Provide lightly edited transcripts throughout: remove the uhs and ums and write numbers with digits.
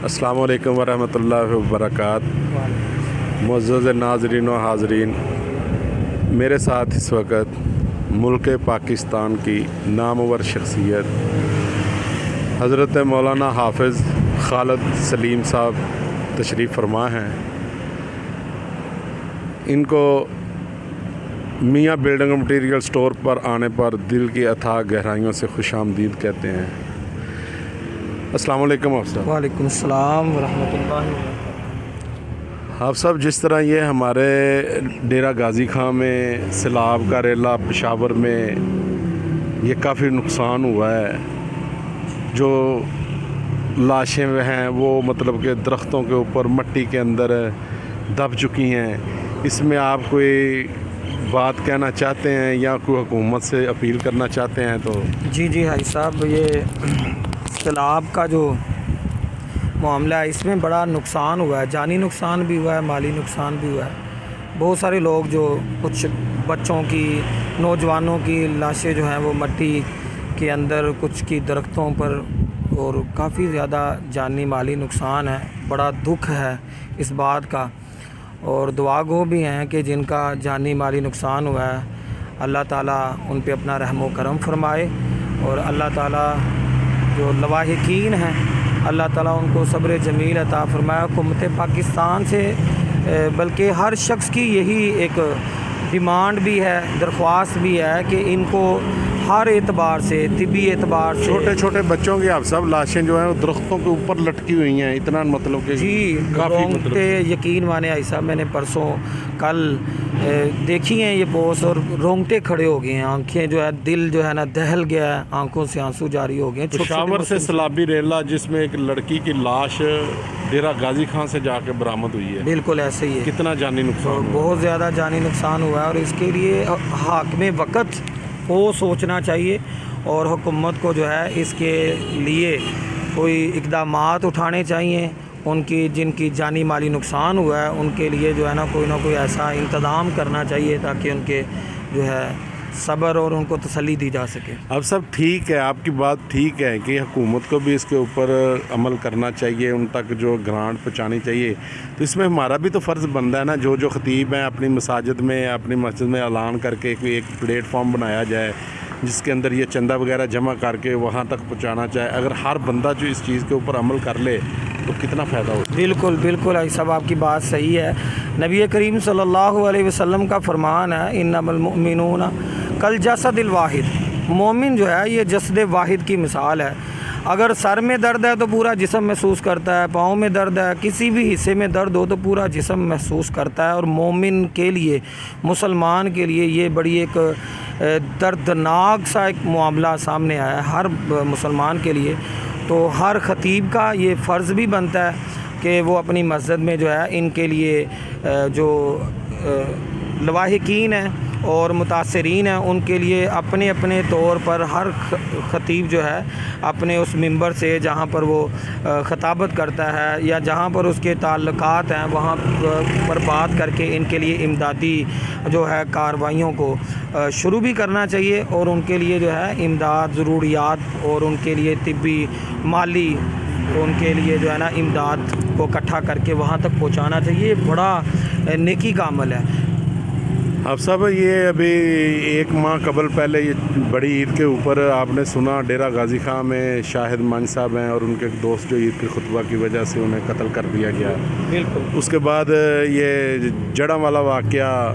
السلام علیکم ورحمۃ اللہ وبرکاتہ۔ معزز ناظرین و حاضرین، میرے ساتھ اس وقت ملک پاکستان کی نامور شخصیت حضرت مولانا حافظ خالد سلیم صاحب تشریف فرما ہیں۔ ان کو میاں بلڈنگ مٹیریل سٹور پر آنے پر دل کی اتھاہ گہرائیوں سے خوش آمدید کہتے ہیں۔ السلام علیکم آپ صاحب۔ وعلیکم السلام ورحمۃ اللہ وبرکاتہ۔ آپ صاحب، جس طرح یہ ہمارے ڈیرہ غازی خان میں سیلاب کا ریلا، پشاور میں یہ کافی نقصان ہوا ہے، جو لاشیں ہیں وہ مطلب کہ درختوں کے اوپر مٹی کے اندر دب چکی ہیں، اس میں آپ کوئی بات کہنا چاہتے ہیں یا کوئی حکومت سے اپیل کرنا چاہتے ہیں تو؟ جی حاجی صاحب، یہ سیلاب کا جو معاملہ ہے اس میں بڑا نقصان ہوا ہے، جانی نقصان بھی ہوا ہے، مالی نقصان بھی ہوا ہے۔ بہت سارے لوگ، جو کچھ بچوں کی، نوجوانوں کی لاشیں جو ہیں وہ مٹی کے اندر، کچھ کی درختوں پر، اور کافی زیادہ جانی مالی نقصان ہے۔ بڑا دکھ ہے اس بات کا، اور دعا گو بھی ہیں کہ جن کا جانی مالی نقصان ہوا ہے اللہ تعالیٰ ان پہ اپنا رحم و کرم فرمائے، اور اللہ تعالیٰ جو لواحقین ہیں اللہ تعالیٰ ان کو صبر جمیل عطا فرمائے۔ حکومت پاکستان سے بلکہ ہر شخص کی یہی ایک ڈیمانڈ بھی ہے، درخواست بھی ہے کہ ان کو ہر اعتبار سے، طبی اعتبار سے، چھوٹے چھوٹے بچوں کی آپ سب لاشیں جو ہیں وہ درختوں کے اوپر لٹکی ہوئی ہیں، اتنا مطلب کہ کافی رونگٹے یقین مانے آئی صاحب، میں نے پرسوں کل دیکھی ہیں یہ پوسٹ، اور رونگٹے کھڑے ہو گئے ہیں، آنکھیں جو ہے، دل جو ہے نا دہل گیا ہے، آنکھوں سے آنسو جاری ہو گئے ہیں۔ پشاور سے سیلابی ریلا جس میں ایک لڑکی کی لاش ڈیرہ غازی خان سے جا کے برآمد ہوئی ہے، بالکل ایسے ہی ہے، کتنا جانی نقصان ہوا؟ بہت زیادہ جانی نقصان ہوا ہے، اور اس کے لیے حاکم وقت کو سوچنا چاہیے، اور حکومت کو جو ہے اس کے لیے کوئی اقدامات اٹھانے چاہیے۔ ان کی جن کی جانی مالی نقصان ہوا ہے ان کے لیے جو ہے نا کوئی نہ کوئی ایسا انتظام کرنا چاہیے تاکہ ان کے جو ہے صبر اور ان کو تسلی دی جا سکے۔ اب سب ٹھیک ہے، آپ کی بات ٹھیک ہے کہ حکومت کو بھی اس کے اوپر عمل کرنا چاہیے، ان تک جو گرانٹ پہنچانی چاہیے، تو اس میں ہمارا بھی تو فرض بنتا ہے نا، جو خطیب ہیں اپنی مساجد میں، اپنی مسجد میں اعلان کر کے کوئی ایک پلیٹ فارم بنایا جائے جس کے اندر یہ چندہ وغیرہ جمع کر کے وہاں تک پہنچانا چاہے۔ اگر ہر بندہ جو اس چیز کے اوپر عمل کر لے تو کتنا فائدہ ہوتا ہے۔ بالکل آئی صاحب، آپ کی بات صحیح ہے۔ نبی کریم صلی اللہ علیہ وسلم کا فرمان ہے، انما المؤمنون کالجسد الواحد، مومن جو ہے یہ جسد واحد کی مثال ہے۔ اگر سر میں درد ہے تو پورا جسم محسوس کرتا ہے، پاؤں میں درد ہے، کسی بھی حصے میں درد ہو تو پورا جسم محسوس کرتا ہے، اور مومن کے لیے، مسلمان کے لیے یہ بڑی ایک دردناک سا ایک معاملہ سامنے آیا ہے ہر مسلمان کے لیے۔ تو ہر خطیب کا یہ فرض بھی بنتا ہے کہ وہ اپنی مسجد میں جو ہے ان کے لیے جو لواحقین ہیں اور متاثرین ہیں ان کے لیے اپنے اپنے طور پر ہر خطیب جو ہے اپنے اس منبر سے جہاں پر وہ خطابت کرتا ہے یا جہاں پر اس کے تعلقات ہیں وہاں پر بات کر کے ان کے لیے امدادی جو ہے کارروائیوں کو شروع بھی کرنا چاہیے، اور ان کے لیے جو ہے امداد، ضروریات، اور ان کے لیے طبی، مالی، ان کے لیے جو ہے نا امداد کو اکٹھا کر کے وہاں تک پہنچانا چاہیے۔ بڑا نیکی کا عمل ہے۔ اب صاحب، یہ ابھی ایک ماہ قبل پہلے یہ بڑی عید کے اوپر آپ نے سنا ڈیرہ غازی خان میں شاہد منج صاحب ہیں اور ان کے ایک دوست جو عید کے خطبہ کی وجہ سے انہیں قتل کر دیا گیا۔ بالکل۔ اس کے بعد یہ جڑاں والا واقعہ،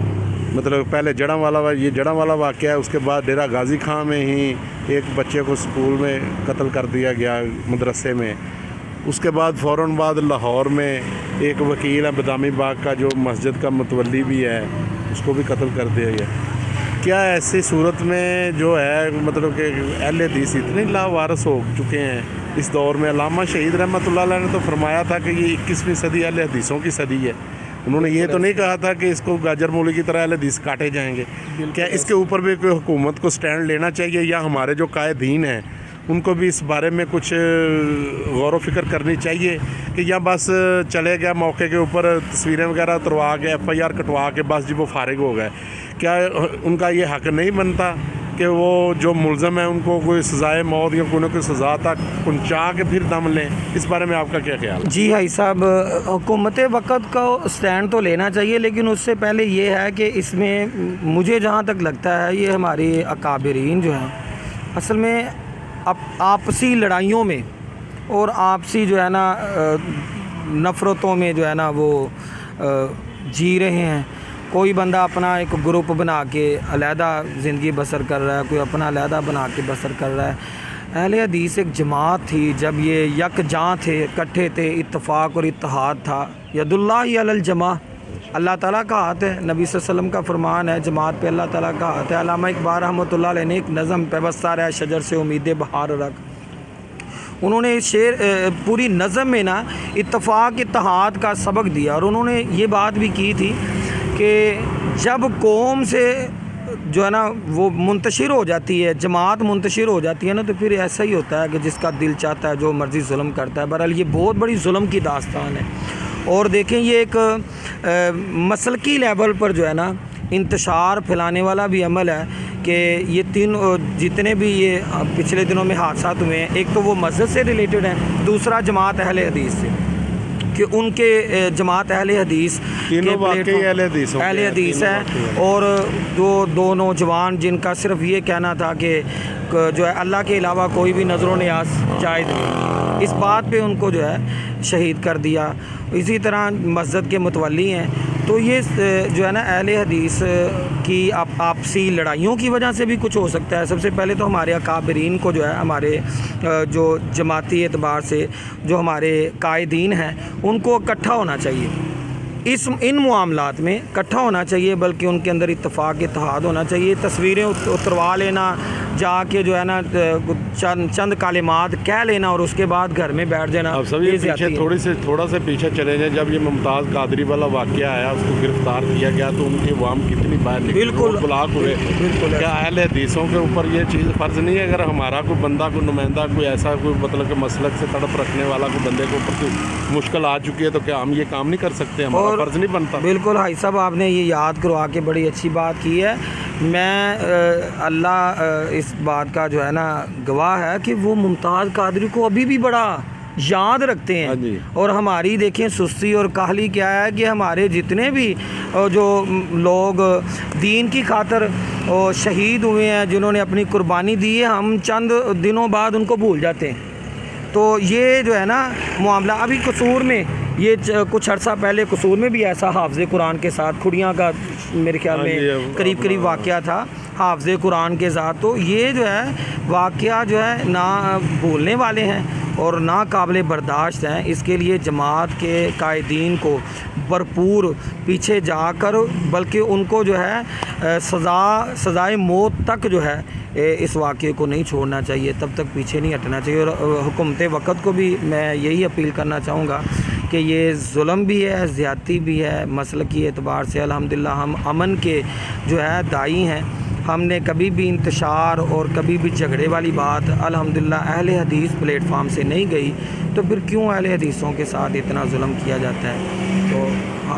مطلب پہلے جڑاں والا واقعہ ہے، اس کے بعد ڈیرہ غازی خان میں ہی ایک بچے کو اسکول میں قتل کر دیا گیا، مدرسے میں۔ اس کے بعد فوراً بعد لاہور میں ایک وکیل ہے بادامی باغ کا جو مسجد کا متولی بھی ہے، اس کو بھی قتل کر دیا گیا۔ کیا ایسی صورت میں جو ہے مطلب کہ اہل حدیث اتنے لاوارث ہو چکے ہیں اس دور میں؟ علامہ شہید رحمۃ اللہ علیہ نے تو فرمایا تھا کہ یہ 21ویں صدی اہل حدیثوں کی صدی ہے۔ انہوں نے یہ تو نہیں کہا تھا کہ اس کو گاجر مولی کی طرح اہل حدیث کاٹے جائیں گے۔ کیا اس کے اوپر بھی کوئی حکومت کو سٹینڈ لینا چاہیے، یا ہمارے جو قائدین ہیں ان کو بھی اس بارے میں کچھ غور و فکر کرنی چاہیے کہ یا بس چلے گیا موقع کے اوپر تصویریں وغیرہ اتروا کے ایف آئی آر کٹوا کے بس جی وہ فارغ ہو گئے؟ کیا ان کا یہ حق نہیں بنتا کہ وہ جو ملزم ہیں ان کو کوئی سزائے موت یا کوئی نہ کوئی سزا تک پہنچا کے پھر دم لیں؟ اس بارے میں آپ کا کیا خیال ہے؟ جی بھائی صاحب، حکومت وقت کا اسٹینڈ تو لینا چاہیے، لیکن اس سے پہلے یہ ہے کہ اس میں مجھے جہاں تک لگتا ہے یہ ہماری اکابرین جو ہیں اصل میں آپسی لڑائیوں میں اور آپسی جو ہے نا نفرتوں میں جو ہے نا وہ جی رہے ہیں۔ کوئی بندہ اپنا ایک گروپ بنا کے علیحدہ زندگی بسر کر رہا ہے، کوئی اپنا علیحدہ بنا کے بسر کر رہا ہے۔ اہل حدیث ایک جماعت تھی، جب یہ یکجاں تھے، اکٹھے تھے، اتفاق اور اتحاد تھا۔ ید اللہ علی الجماع، اللہ تعالیٰ کا ہاتھ ہے، نبی صلی اللہ علیہ وسلم کا فرمان ہے، جماعت پہ اللہ تعالیٰ کا ہاتھ ہے۔ علامہ اقبال رحمۃ اللہ علیہ نے ایک نظم پیوستہ رہے شجر سے امید بہار رکھ، انہوں نے اس پوری نظم میں نا اتفاق اتحاد کا سبق دیا، اور انہوں نے یہ بات بھی کی تھی کہ جب قوم سے جو ہے نا وہ منتشر ہو جاتی ہے، جماعت منتشر ہو جاتی ہے نا، تو پھر ایسا ہی ہوتا ہے کہ جس کا دل چاہتا ہے جو مرضی ظلم کرتا ہے۔ بہرحال یہ بہت بڑی ظلم کی داستان ہے، اور دیکھیں یہ ایک مسلکی لیول پر جو ہے نا انتشار پھیلانے والا بھی عمل ہے کہ یہ تین جتنے بھی یہ پچھلے دنوں میں حادثات ہوئے ہیں، ایک تو وہ مذہب سے ریلیٹڈ ہیں، دوسرا جماعت اہل حدیث سے، کہ ان کے جماعت اہل حدیث تینوں واقعی اہل حدیث ہیں، اور دو نوجوان جن کا صرف یہ کہنا تھا کہ جو ہے اللہ کے علاوہ کوئی بھی نظر و نیاز جائز نہیں، اس بات پہ ان کو جو ہے شہید کر دیا۔ اسی طرح مسجد کے متولی ہیں، تو یہ جو ہے نا اہل حدیث کی آپسی لڑائیوں کی وجہ سے بھی کچھ ہو سکتا ہے۔ سب سے پہلے تو ہمارے اکابرین کو جو ہے، ہمارے جو جماعتی اعتبار سے جو ہمارے قائدین ہیں ان کو اکٹھا ہونا چاہیے، ان معاملات میں اکٹھا ہونا چاہیے، بلکہ ان کے اندر اتفاق اتحاد ہونا چاہیے۔ تصویریں اتروا لینا، جا کے جو ہے نا چند کلمات کہہ لینا اور اس کے بعد گھر میں بیٹھ جانا، اب سب یہ پیچھے تھوڑا سا پیچھے چلے جائیں۔ جب یہ ممتاز قادری والا واقعہ آیا، اس کو گرفتار کیا گیا، تو ان کی عوام کتنی باہر نکلی، بالکل بلاک ہوئے۔ کیا اہل حدیثوں کے اوپر یہ چیز فرض نہیں ہے؟ اگر ہمارا کوئی بندہ، کوئی نمائندہ، کوئی ایسا کوئی مطلب کہ مسلک سے تڑپ رکھنے والا کوئی بندے کے اوپر کوئی مشکل آ چکی ہے، تو کیا ہم یہ کام نہیں کر سکتے؟ ہمارا فرض نہیں بنتا؟ بالکل بھائی صاحب، آپ نے یہ یاد کروا کے بڑی اچھی بات کی ہے۔ میں اللہ اس بات کا جو ہے نا گواہ ہے کہ وہ ممتاز قادری کو ابھی بھی بڑا یاد رکھتے ہیں، اور ہماری دیکھیں سستی اور کاہلی کیا ہے کہ ہمارے جتنے بھی جو لوگ دین کی خاطر شہید ہوئے ہیں، جنہوں نے اپنی قربانی دی ہے، ہم چند دنوں بعد ان کو بھول جاتے ہیں۔ تو یہ جو ہے نا معاملہ ابھی قصور میں، یہ کچھ عرصہ پہلے قصور میں بھی ایسا حافظ قرآن کے ساتھ کھڑیاں کا میرے خیال میں قریب واقعہ تھا حافظ قرآن کے ساتھ۔ تو یہ جو ہے واقعہ جو ہے نہ بھولنے والے ہیں اور نہ قابل برداشت ہیں۔ اس کے لیے جماعت کے قائدین کو بھرپور پیچھے جا کر، بلکہ ان کو جو ہے سزائے موت تک جو ہے اس واقعے کو نہیں چھوڑنا چاہیے، تب تک پیچھے نہیں ہٹنا چاہیے۔ اور حکومت وقت کو بھی میں یہی اپیل کرنا چاہوں گا کہ یہ ظلم بھی ہے، زیادتی بھی ہے۔ مسلکی اعتبار سے الحمدللہ ہم امن کے جو ہے داعی ہیں، ہم نے کبھی بھی انتشار اور کبھی بھی جھگڑے والی بات الحمدللہ اہل حدیث پلیٹ فارم سے نہیں گئی، تو پھر کیوں اہل حدیثوں کے ساتھ اتنا ظلم کیا جاتا ہے؟ تو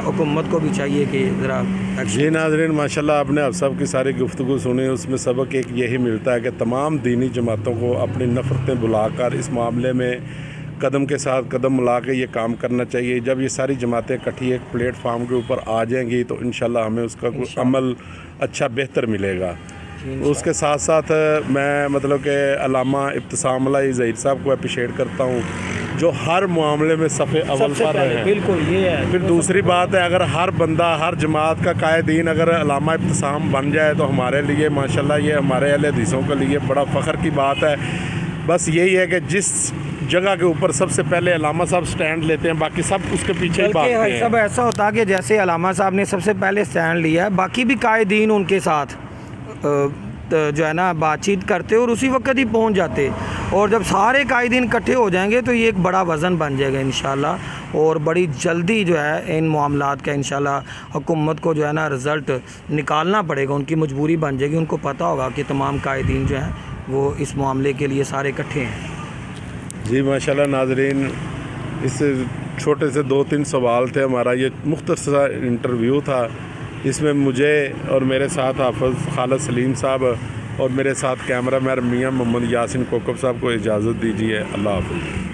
حکومت کو بھی چاہیے کہ ذرا جی ناظرین، ماشاءاللہ آپ نے اب سب کی ساری گفتگو سنی، اس میں سبق ایک یہی ملتا ہے کہ تمام دینی جماعتوں کو اپنی نفرتیں بلا کر اس معاملے میں قدم کے ساتھ قدم ملا کے یہ کام کرنا چاہیے۔ جب یہ ساری جماعتیں اکٹھی ایک پلیٹ فارم کے اوپر آ جائیں گی تو انشاءاللہ ہمیں اس کا کوئی عمل اچھا بہتر ملے گا۔ اس کے ساتھ ساتھ میں مطلب کہ علامہ ابتسام اللہ ظہیر صاحب کو اپریشیٹ کرتا ہوں جو ہر معاملے میں صف اول پر ہیں۔ بالکل یہ ہے۔ پھر دوسری بات ہے، اگر ہر بندہ، ہر جماعت کا قائدین اگر علامہ ابتسام بن جائے تو ہمارے لیے ماشاءاللہ یہ ہمارے اہل حدیثوں کے لیے بڑا فخر کی بات ہے۔ بس یہی ہے کہ جس جگہ کے اوپر سب سے پہلے علامہ صاحب سٹینڈ لیتے ہیں، باقی سب اس کے پیچھے ہی بھاگتے ہیں۔ سب ایسا ہوتا کہ جیسے علامہ صاحب نے سب سے پہلے سٹینڈ لیا ہے، باقی بھی قائدین ان کے ساتھ جو ہے نا بات چیت کرتے اور اسی وقت ہی پہنچ جاتے، اور جب سارے قائدین اکٹھے ہو جائیں گے تو یہ ایک بڑا وزن بن جائے گا انشاءاللہ، اور بڑی جلدی جو ہے ان معاملات کا انشاءاللہ حکومت کو جو ہے نا رزلٹ نکالنا پڑے گا، ان کی مجبوری بن جائے گی، ان کو پتہ ہوگا کہ تمام قائدین جو ہیں وہ اس معاملے کے لیے سارے اکٹھے ہیں۔ جی ماشاءاللہ ناظرین، اس چھوٹے سے 2-3 سوال تھے، ہمارا یہ مختصر انٹرویو تھا، اس میں مجھے اور میرے ساتھ حافظ خالد سلیم صاحب اور میرے ساتھ کیمرہ مین میاں محمد یاسین کوکب صاحب کو اجازت دیجیے. اللہ حافظ.